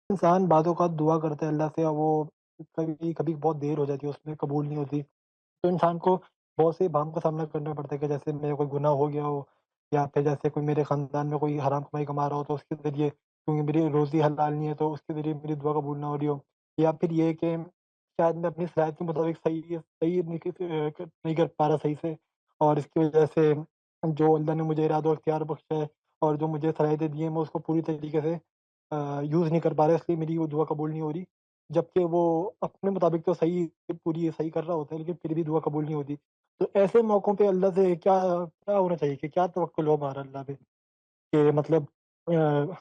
इंसान बातों औक़ात दुआ करता है अल्लाह से और वो कभी-कभी बहुत देर हो जाती है, उसमें कबूल नहीं होती। तो इंसान को बहुत से बाम का सामना करना पड़ता है कि जैसे मेरा कोई गुनाह हो गया हो या फिर जैसे कोई मेरे ख़ानदान में कोई हराम कमाई कमा रहा हो तो उसके ज़रिए क्योंकि मेरी रोज़ी हलाल नहीं है तो उसके ज़रिए मेरी दुआ कबूल ना हो रही हो। या फिर ये कि शायद मैं अपनी सलाहियत के मुताबिक सही नहीं कर पा रहा सही से और इसकी वज़ह से जो अल्लाह ने मुझे इरादा और इख्तियार बख्शा है और जो मुझे सलाहियतें दी हैं मैं उसको पूरी तरीके से यूज़ नहीं कर पा रहा इसलिए मेरी वो दुआ कबूल नहीं हो रही। जबकि वो अपने मुताबिक तो पूरी सही कर रहा होता है लेकिन फिर भी दुआ कबूल नहीं होती। तो ऐसे मौकों पे अल्लाह से क्या क्या होना चाहिए कि क्या तवक्कुल हो हमारा अल्लाह पे? कि मतलब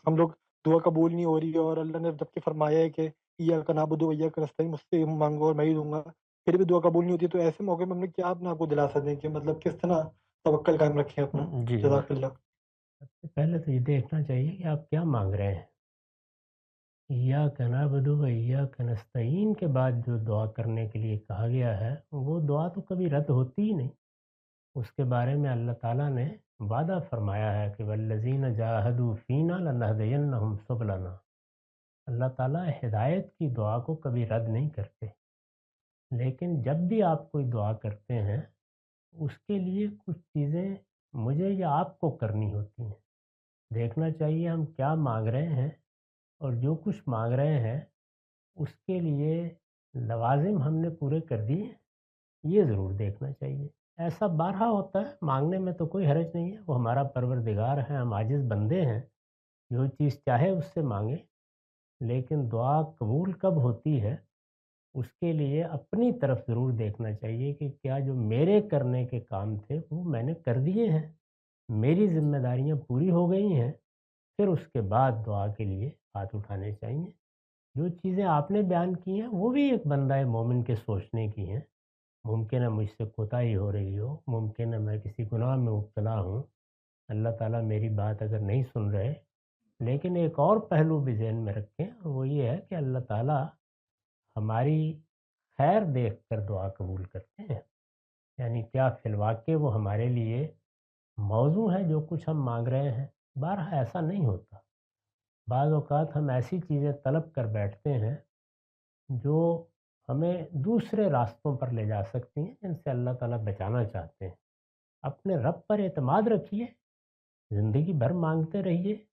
हम लोग दुआ कबूल नहीं हो रही है और अल्लाह ने जबकि फरमाया है कि इय्याका नअबुदु व इय्याका नस्तईन मुझसे माँगो और मैं ही दूँगा, फिर भी दुआ कबूल नहीं होती तो ऐसे मौके में हमने क्या अपने आप को दिलासा दें कि मतलब किस तरह तवक्कुल कायम रखें अपना? जी, जी। जज़ाकल्लाह। सबसे पहले तो ये देखना चाहिए कि आप क्या माँग रहे हैं। इय्याका नअबुदु व इय्याका नस्तईन के बाद जो दुआ करने के लिए कहा गया है, वो दुआ तो कभी रद्द होती ही नहीं। उसके बारे में अल्लाह ताला ने वादा फरमाया है कि वल्लज़ीना जाहदू फ़ीना लनहदियन्नहुम सुबलना। अल्लाह ताला हिदायत की दुआ को कभी रद्द नहीं करते। लेकिन जब भी आप कोई दुआ करते हैं, उसके लिए कुछ चीज़ें मुझे या आपको करनी होती हैं। देखना चाहिए हम क्या माँग रहे हैं और जो कुछ माँग रहे हैं, उसके लिए लवाज़िम हमने पूरे कर दिए हैं, ये ज़रूर देखना चाहिए। ऐसा बारहा होता है, माँगने में तो कोई हर्ज नहीं है, वो हमारा परवरदिगार है, हम आजिज़ बंदे हैं, जो चीज़ चाहे उससे माँगे। लेकिन दुआ कबूल कब होती है, उसके लिए अपनी तरफ ज़रूर देखना चाहिए कि क्या जो मेरे करने के काम थे, वो मैंने कर दिए हैं। मेरी ज़िम्मेदारियाँ पूरी हो गई हैं, फिर उसके बाद दुआ के लिए हाथ उठाने चाहिए। जो चीज़ें आपने बयान की हैं, वो भी एक बंदा मोमिन के सोचने की हैं। मुमकिन है मुझसे कोताही हो रही हो, मुमकिन है मैं किसी गुनाह में मुब्तला हूँ, अल्लाह ताला मेरी बात अगर नहीं सुन रहे, लेकिन एक और पहलू भी ज़हन में रखें, और वो ये है कि अल्लाह ताला हमारी खैर देख कर दुआ कबूल करते हैं। यानी क्या फ़िलवाक़े वो हमारे लिए मौज़ू है जो कुछ हम माँग रहे हैं? बहरहाल ऐसा नहीं होता। बाज़ औक़ात हम ऐसी चीज़ें तलब कर बैठते हैं, जो हमें दूसरे रास्तों पर ले जा सकती हैं, जिनसे अल्लाह ताला बचाना चाहते हैं। अपने रब पर एतमाद रखिए, ज़िंदगी भर माँगते रहिए,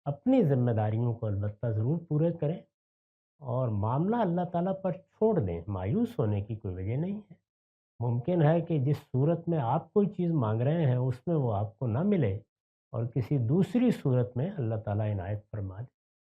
अपनी ज़िम्मेदारियों को अलबत्ता ज़रूर पूरे करें और मामला अल्लाह ताला पर छोड़ दें, मायूस होने की कोई वजह नहीं है। मुमकिन है कि जिस सूरत में आप कोई चीज़ माँग रहे हैं, उसमें वो आपको ना मिले और किसी दूसरी सूरत में अल्लाह ताला इनायत फरमा दे।